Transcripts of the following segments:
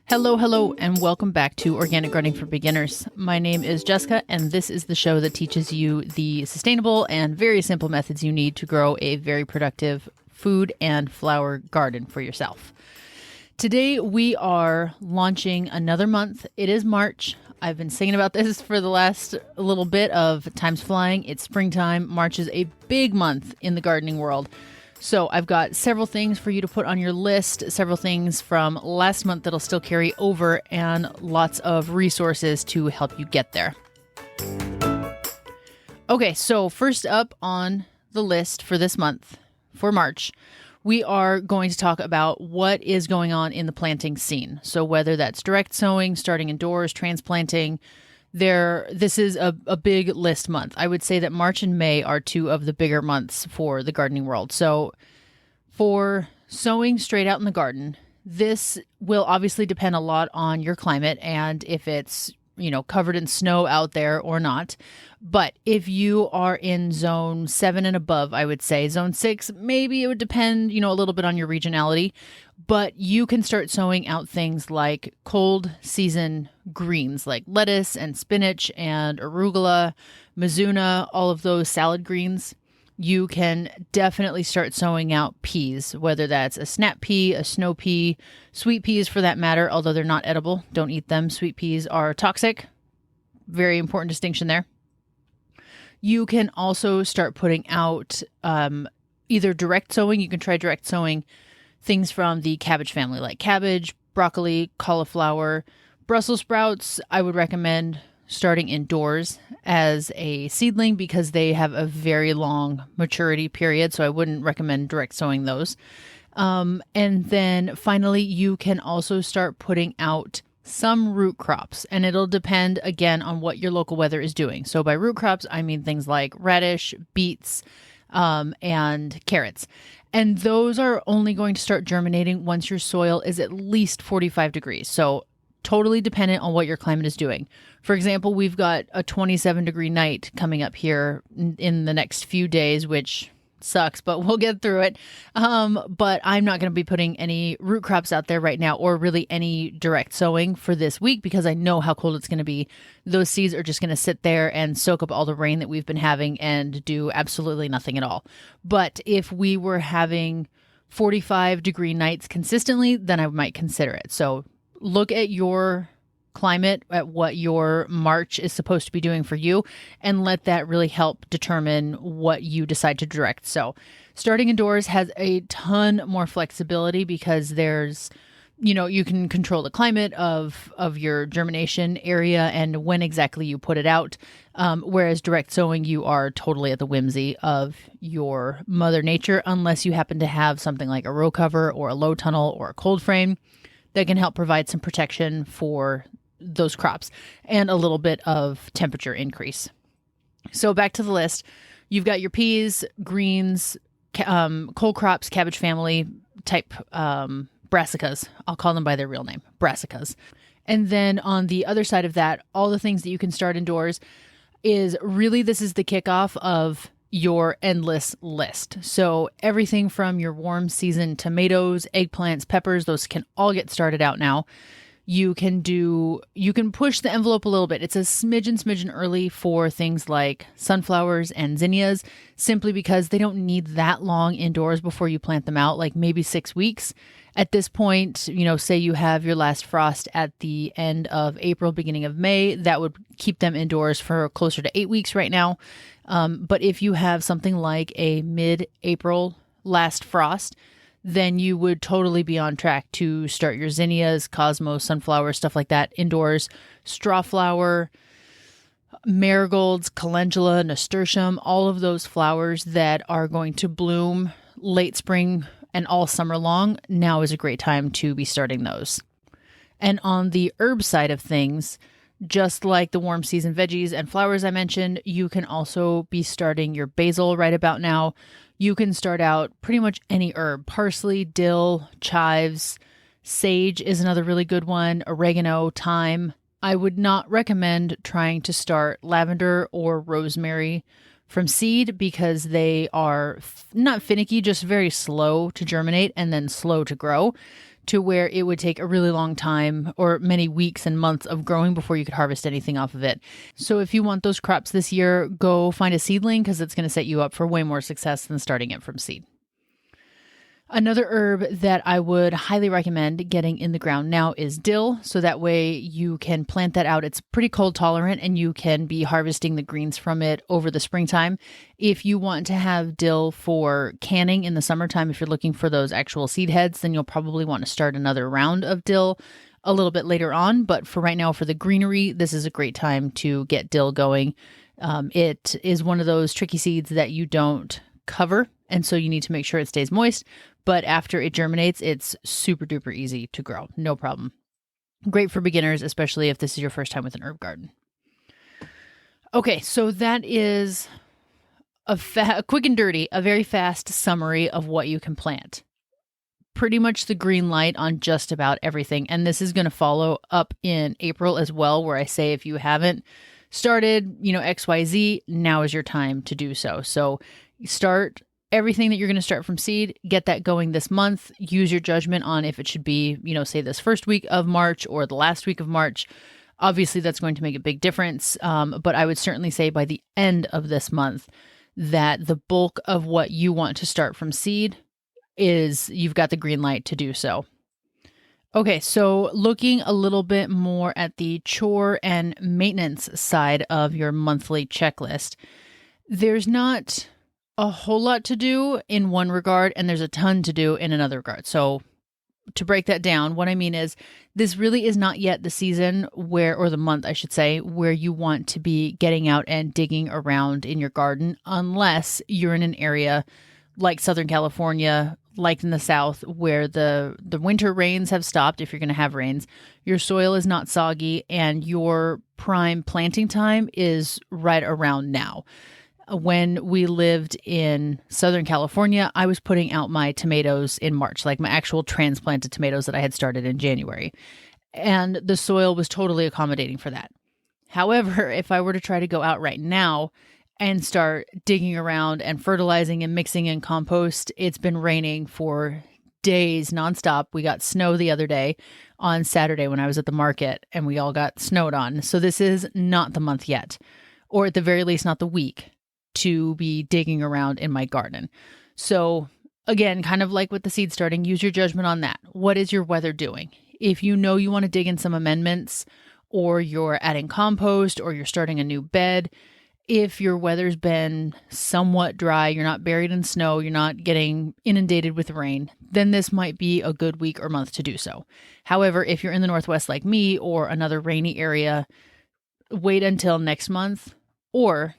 Hello, and welcome back to Organic Gardening for Beginners. My name is Jessica, and this is the show that teaches you the sustainable and very simple methods you need to grow a very productive food and flower garden for yourself. Today, we are launching another month. It is March. I've been singing about this for the last little bit of time's flying. It's springtime. March is a big month in the gardening world. So I've got several things for you to put on your list, several things from last month that'll still carry over, and lots of resources to help you get there. Okay, so first up on the list for this month, for March, we are going to talk about what is going on in the planting scene. So whether that's direct sowing, starting indoors, transplanting, this is a big list month. I would say that March and May are two of the bigger months for the gardening world. So for sowing straight out in the garden, this will obviously depend a lot on your climate and if it's, covered in snow out there or not. But if you are in zone 7 and above, I would say zone 6, maybe it would depend, a little bit on your regionality, but you can start sowing out things like cold season greens like lettuce and spinach and arugula, mizuna, all of those salad greens. You can definitely start sowing out peas, whether that's a snap pea, a snow pea, sweet peas for that matter, although they're not edible. Don't eat them. Sweet peas are toxic. Very important distinction there. You can also start putting out either direct sowing. You can try direct sowing things from the cabbage family like cabbage, broccoli, cauliflower, Brussels sprouts. I would recommend starting indoors as a seedling because they have a very long maturity period. So I wouldn't recommend direct sowing those. And then finally, you can also start putting out some root crops, and it'll depend again on what your local weather is doing. So by root crops, I mean things like radish, beets, and carrots. And those are only going to start germinating once your soil is at least 45 degrees. So totally dependent on what your climate is doing. For example, we've got a 27-degree night coming up here in the next few days, which sucks, but we'll get through it. But I'm not going to be putting any root crops out there right now or really any direct sowing for this week because I know how cold it's going to be. Those seeds are just going to sit there and soak up all the rain that we've been having and do absolutely nothing at all. But if we were having 45-degree nights consistently, then I might consider it. So look at your climate, at what your March is supposed to be doing for you, and let that really help determine what you decide to direct. So starting indoors has a ton more flexibility because there's, you can control the climate of your germination area and when exactly you put it out. Whereas direct sowing, you are totally at the whimsy of your mother nature, unless you happen to have something like a row cover or a low tunnel or a cold frame that can help provide some protection for those crops and a little bit of temperature increase. So back to the list, you've got your peas, greens, cold crops, cabbage family type brassicas. I'll call them by their real name, brassicas. And then on the other side of that, all the things that you can start indoors is really, this is the kickoff of your endless list. So everything from your warm season tomatoes, eggplants, peppers, those can all get started out now. You can push the envelope a little bit. It's a smidgen early for things like sunflowers and zinnias, simply because they don't need that long indoors before you plant them out, like maybe 6 weeks. At this point, say you have your last frost at the end of April, beginning of May, that would keep them indoors for closer to 8 weeks right now. But if you have something like a mid-April last frost, then you would totally be on track to start your zinnias, cosmos, sunflowers, stuff like that indoors. Strawflower, marigolds, calendula, nasturtium, all of those flowers that are going to bloom late spring and all summer long, now is a great time to be starting those. And on the herb side of things, just like the warm season veggies and flowers I mentioned, you can also be starting your basil right about now. You can start out pretty much any herb. Parsley, dill, chives, sage is another really good one, oregano, thyme. I would not recommend trying to start lavender or rosemary from seed because they are not finicky, just very slow to germinate and then slow to grow, to where it would take a really long time or many weeks and months of growing before you could harvest anything off of it. So if you want those crops this year, go find a seedling because it's going to set you up for way more success than starting it from seed. Another herb that I would highly recommend getting in the ground now is dill. So that way you can plant that out. It's pretty cold tolerant and you can be harvesting the greens from it over the springtime. If you want to have dill for canning in the summertime, if you're looking for those actual seed heads, then you'll probably want to start another round of dill a little bit later on. But for right now, for the greenery, this is a great time to get dill going. It is one of those tricky seeds that you don't cover, and so you need to make sure it stays moist. But after it germinates, it's super duper easy to grow. No problem. Great for beginners, especially if this is your first time with an herb garden. Okay, so that is a quick and dirty, a very fast summary of what you can plant. Pretty much the green light on just about everything. And this is going to follow up in April as well, where I say if you haven't started, XYZ, now is your time to do so. So start everything that you're going to start from seed, get that going this month. Use your judgment on if it should be, say this first week of March or the last week of March. Obviously, that's going to make a big difference. But I would certainly say by the end of this month that the bulk of what you want to start from seed is you've got the green light to do so. Okay, so looking a little bit more at the chore and maintenance side of your monthly checklist, there's not a whole lot to do in one regard, and there's a ton to do in another regard. So to break that down, what I mean is this really is not yet the season or the month, I should say, where you want to be getting out and digging around in your garden, unless you're in an area like Southern California, like in the South, where the winter rains have stopped. If you're going to have rains, your soil is not soggy, and your prime planting time is right around now. When we lived in Southern California, I was putting out my tomatoes in March, like my actual transplanted tomatoes that I had started in January. And the soil was totally accommodating for that. However, if I were to try to go out right now and start digging around and fertilizing and mixing in compost, it's been raining for days nonstop. We got snow the other day on Saturday when I was at the market, and we all got snowed on. So this is not the month yet, or at the very least, not the week to be digging around in my garden. So again, kind of like with the seed starting, use your judgment on that. What is your weather doing? If you know you want to dig in some amendments, or you're adding compost, or you're starting a new bed, if your weather's been somewhat dry, you're not buried in snow, you're not getting inundated with rain, then this might be a good week or month to do so. However, if you're in the Northwest like me or another rainy area, wait until next month. Or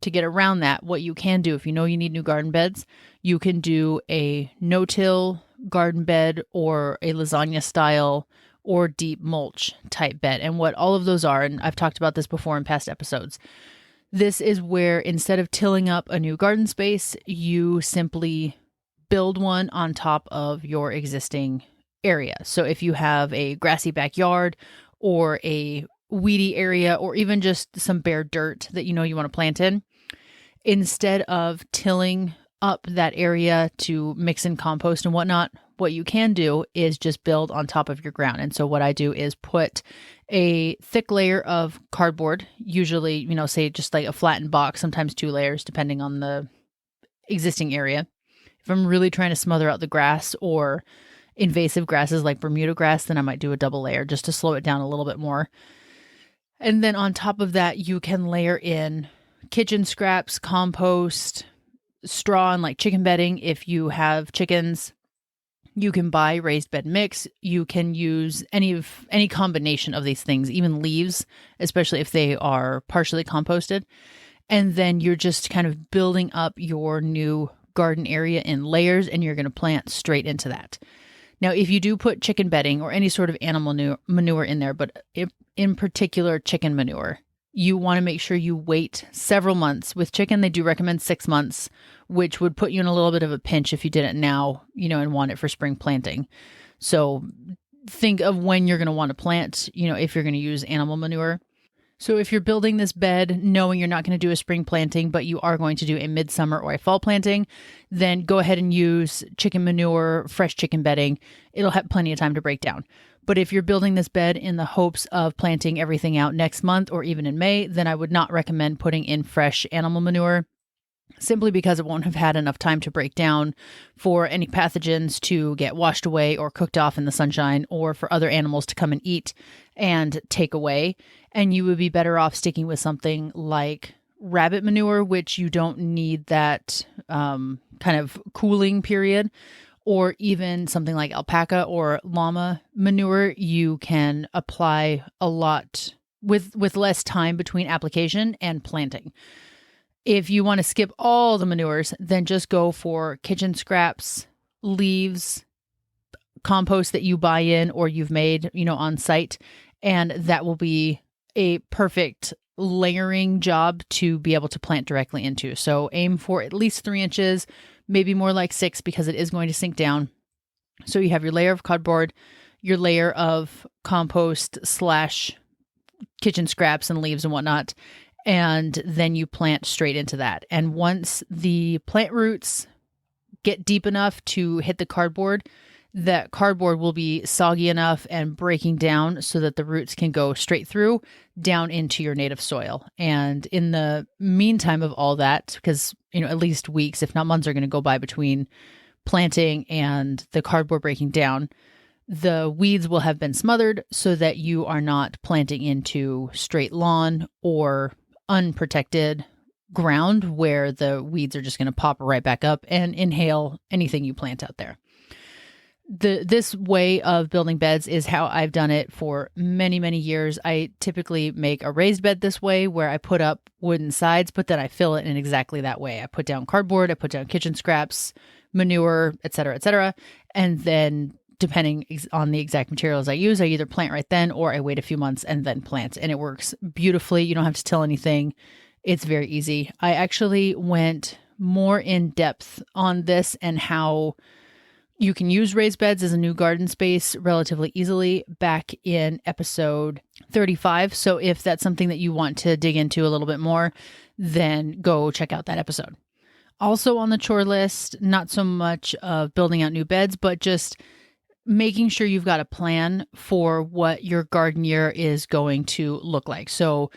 to get around that, what you can do, if you know you need new garden beds, you can do a no-till garden bed or a lasagna style or deep mulch type bed. And what all of those are, and I've talked about this before in past episodes, this is where instead of tilling up a new garden space, you simply build one on top of your existing area. So if you have a grassy backyard or a weedy area or even just some bare dirt that you know you want to plant in, instead of tilling up that area to mix in compost and whatnot, what you can do is just build on top of your ground. And so what I do is put a thick layer of cardboard, usually, say just like a flattened box, sometimes 2 layers, depending on the existing area. If I'm really trying to smother out the grass or invasive grasses like Bermuda grass, then I might do a double layer just to slow it down a little bit more. And then on top of that, you can layer in kitchen scraps, compost, straw, and like chicken bedding. If you have chickens, you can buy raised bed mix. You can use any combination of these things, even leaves, especially if they are partially composted. And then you're just kind of building up your new garden area in layers, and you're going to plant straight into that. Now, if you do put chicken bedding or any sort of animal manure in there, but in particular chicken manure, you want to make sure you wait several months. With chicken, they do recommend 6 months, which would put you in a little bit of a pinch if you did it now, and want it for spring planting. So think of when you're going to want to plant, if you're going to use animal manure. So if you're building this bed knowing you're not going to do a spring planting, but you are going to do a midsummer or a fall planting, then go ahead and use chicken manure, fresh chicken bedding. It'll have plenty of time to break down. But if you're building this bed in the hopes of planting everything out next month or even in May, then I would not recommend putting in fresh animal manure, simply because it won't have had enough time to break down for any pathogens to get washed away or cooked off in the sunshine, or for other animals to come and eat and take away. And you would be better off sticking with something like rabbit manure, which you don't need that kind of cooling period, or even something like alpaca or llama manure. You can apply a lot with less time between application and planting. If you want to skip all the manures, then just go for kitchen scraps, leaves, compost that you buy in or you've made, on site. And that will be a perfect layering job to be able to plant directly into. So aim for at least 3 inches, maybe more like 6, because it is going to sink down. So you have your layer of cardboard, your layer of compost / kitchen scraps and leaves and whatnot. And then you plant straight into that. And once the plant roots get deep enough to hit the cardboard, that cardboard will be soggy enough and breaking down so that the roots can go straight through down into your native soil. And in the meantime of all that, because, at least weeks, if not months, are going to go by between planting and the cardboard breaking down, the weeds will have been smothered so that you are not planting into straight lawn or unprotected ground where the weeds are just going to pop right back up and inhale anything you plant out there. This way of building beds is how I've done it for many, many years. I typically make a raised bed this way, where I put up wooden sides, but then I fill it in exactly that way. I put down cardboard, I put down kitchen scraps, manure, etc., and then depending on the exact materials I use, I either plant right then or I wait a few months and then plant. And it works beautifully. You don't have to till anything. It's very easy. I actually went more in depth on this and how you can use raised beds as a new garden space relatively easily back in episode 35. So if that's something that you want to dig into a little bit more, then go check out that episode. Also on the chore list, not so much of building out new beds, but just making sure you've got a plan for what your garden year is going to look like. So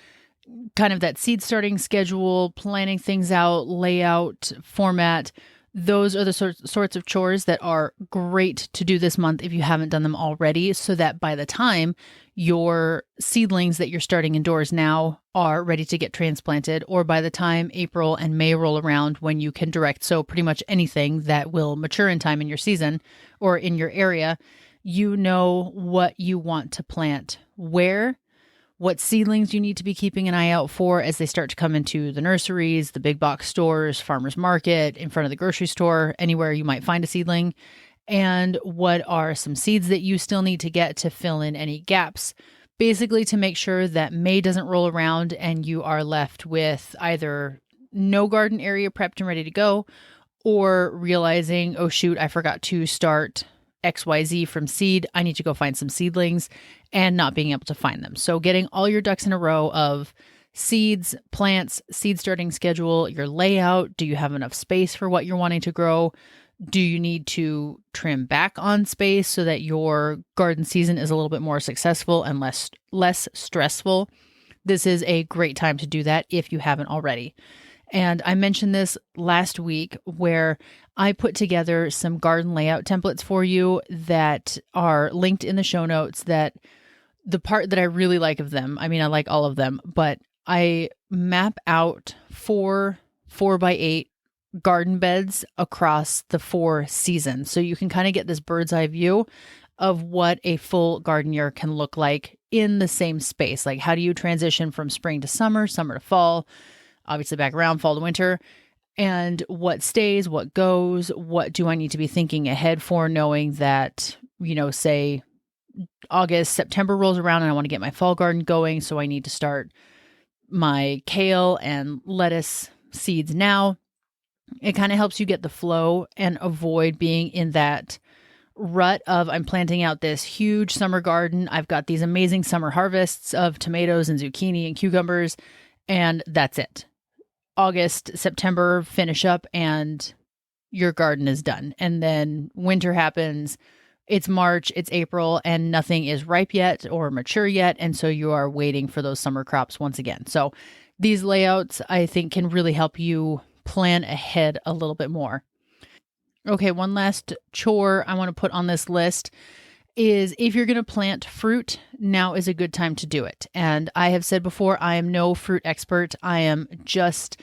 kind of that seed starting schedule, planning things out, layout, format. Those are the sorts of chores that are great to do this month if you haven't done them already, so that by the time your seedlings that you're starting indoors now are ready to get transplanted, or by the time April and May roll around when you can direct sow pretty much anything that will mature in time in your season or in your area, you know what you want to plant where, what seedlings you need to be keeping an eye out for as they start to come into the nurseries, the big box stores, farmers market, in front of the grocery store, anywhere you might find a seedling, and what are some seeds that you still need to get to fill in any gaps, basically to make sure that May doesn't roll around and you are left with either no garden area prepped and ready to go, or realizing, oh shoot, I forgot to start XYZ from seed. I need to go find some seedlings, and not being able to find them. So getting all your ducks in a row of seeds, plants, seed starting schedule, your layout. Do you have enough space for what you're wanting to grow? Do you need to trim back on space so that your garden season is a little bit more successful and less stressful? This is a great time to do that if you haven't already. And I mentioned this last week where I put together some garden layout templates for you that are linked in the show notes. That the part that I really like of them, I mean, I like all of them, but I map out 4x8 garden beds across the 4 seasons. So you can kind of get this bird's eye view of what a full garden year can look like in the same space. Like, how do you transition from spring to summer, summer to fall, obviously back around fall to winter, and what stays, what goes, what do I need to be thinking ahead for, knowing that, say August, September rolls around and I want to get my fall garden going. So I need to start my kale and lettuce seeds now. It kind of helps you get the flow and avoid being in that rut of I'm planting out this huge summer garden. I've got these amazing summer harvests of tomatoes and zucchini and cucumbers, and that's it. August, September, finish up and your garden is done. And then winter happens. It's March, it's April, and nothing is ripe yet or mature yet. And so you are waiting for those summer crops once again. So these layouts, I think, can really help you plan ahead a little bit more. Okay, one last chore I want to put on this list is if you're going to plant fruit, now is a good time to do it. And I have said before, I am no fruit expert. I am just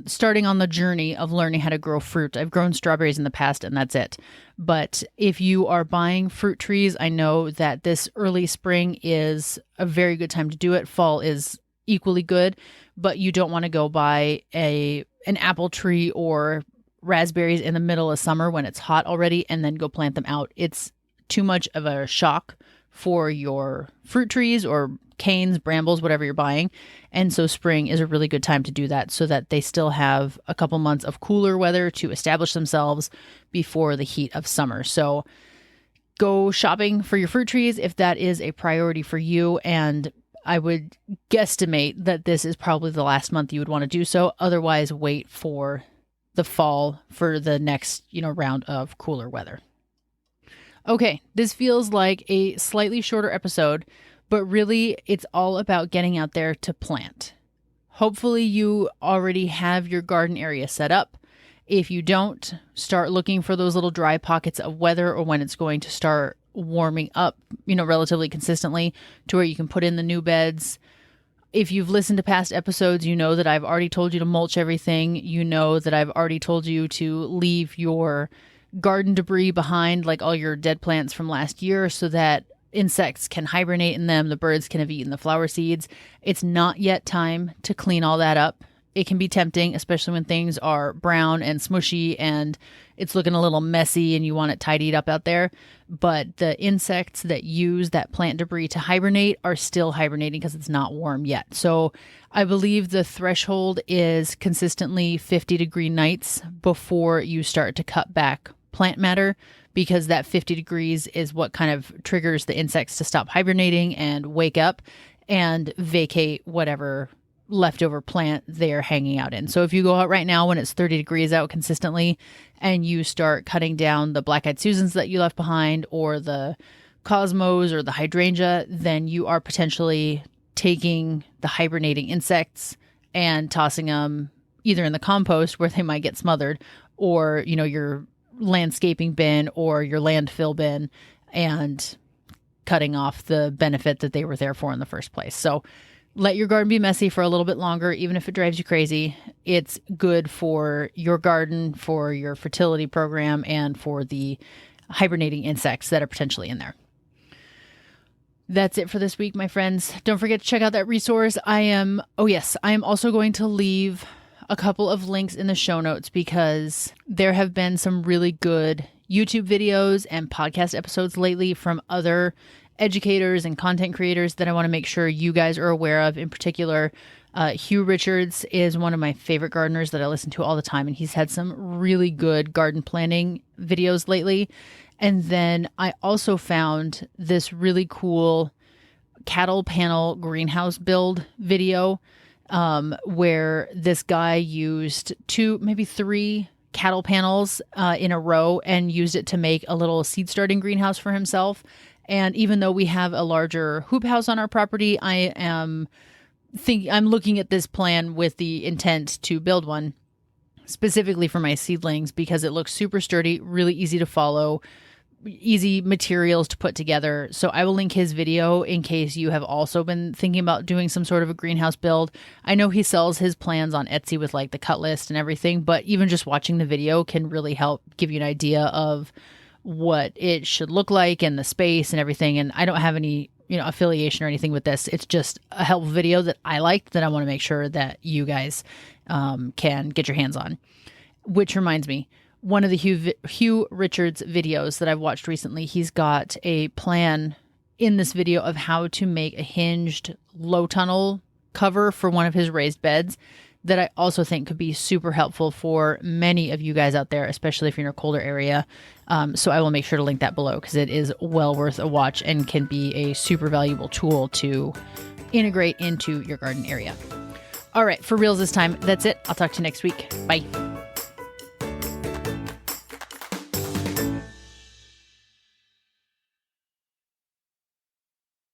starting on the journey of learning how to grow fruit. I've grown strawberries in the past and that's it. But if you are buying fruit trees, I know that this early spring is a very good time to do it. Fall is equally good, but you don't want to go buy an apple tree or raspberries in the middle of summer when it's hot already and then go plant them out. It's too much of a shock for your fruit trees or canes, brambles, whatever you're buying. And so spring is a really good time to do that so that they still have a couple months of cooler weather to establish themselves before the heat of summer. So go shopping for your fruit trees if that is a priority for you. And I would guesstimate that this is probably the last month you would want to do so. Otherwise, wait for the fall for the next, round of cooler weather. Okay, this feels like a slightly shorter episode, but really it's all about getting out there to plant. Hopefully you already have your garden area set up. If you don't, start looking for those little dry pockets of weather or when it's going to start warming up, relatively consistently to where you can put in the new beds. If you've listened to past episodes, you know that I've already told you to mulch everything. You know that I've already told you to leave your garden debris behind, like all your dead plants from last year, so that insects can hibernate in them. The birds can have eaten the flower seeds. It's not yet time to clean all that up. It can be tempting, especially when things are brown and smushy and it's looking a little messy and you want it tidied up out there. But the insects that use that plant debris to hibernate are still hibernating because it's not warm yet. So I believe the threshold is consistently 50-degree nights before you start to cut back plant matter, because that 50 degrees is what kind of triggers the insects to stop hibernating and wake up and vacate whatever leftover plant they're hanging out in. So if you go out right now when it's 30 degrees out consistently and you start cutting down the black-eyed Susans that you left behind or the cosmos or the hydrangea, then you are potentially taking the hibernating insects and tossing them either in the compost where they might get smothered or, your landscaping bin or your landfill bin and cutting off the benefit that they were there for in the first place. So let your garden be messy for a little bit longer, even if it drives you crazy. It's good for your garden, for your fertility program, and for the hibernating insects that are potentially in there. That's it for this week, my friends. Don't forget to check out that resource. I am also going to leave a couple of links in the show notes because there have been some really good YouTube videos and podcast episodes lately from other educators and content creators that I want to make sure you guys are aware of. In particular, Hugh Richards is one of my favorite gardeners that I listen to all the time, and he's had some really good garden planning videos lately. And then I also found this really cool cattle panel greenhouse build video where this guy used 2, maybe 3 cattle panels in a row and used it to make a little seed starting greenhouse for himself. And even though we have a larger hoop house on our property, I'm looking at this plan with the intent to build one specifically for my seedlings because it looks super sturdy, really easy to follow, easy materials to put together. So I will link his video in case you have also been thinking about doing some sort of a greenhouse build. I know he sells his plans on Etsy with like the cut list and everything, but even just watching the video can really help give you an idea of what it should look like and the space and everything. And I don't have any, affiliation or anything with this. It's just a helpful video that I liked that I want to make sure that you guys can get your hands on. Which reminds me, one of the Hugh Richards videos that I've watched recently, he's got a plan in this video of how to make a hinged low tunnel cover for one of his raised beds that I also think could be super helpful for many of you guys out there, especially if you're in a colder area. So I will make sure to link that below because it is well worth a watch and can be a super valuable tool to integrate into your garden area. All right, for reals this time, that's it. I'll talk to you next week. Bye.